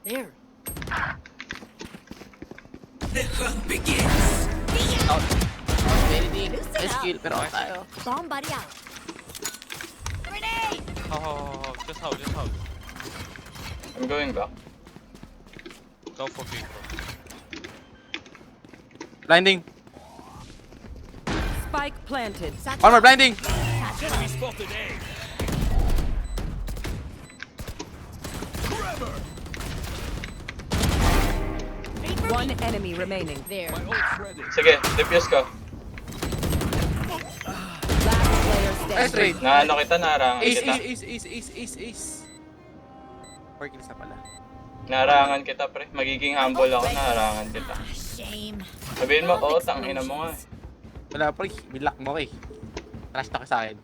There. Out. Very deep. Nice kill, pero out tayo. Bomb buddy out. Grenade! Oh, just hold. I'm going back. Go for B, bro. Blinding. Spike planted. One more blinding. One enemy remaining. There. Sige, defuse ko. Last player Nice standing. trade. Naano kita, naharangan Ace, kita. ace. 4 kills na pala. Naharangan kita, pre. Magiging humble ako, naharangan kita. Shame. Sabihin mo, oo, tangina mo nga. Wala pre, bilak mo eh. Trash talk sa akin.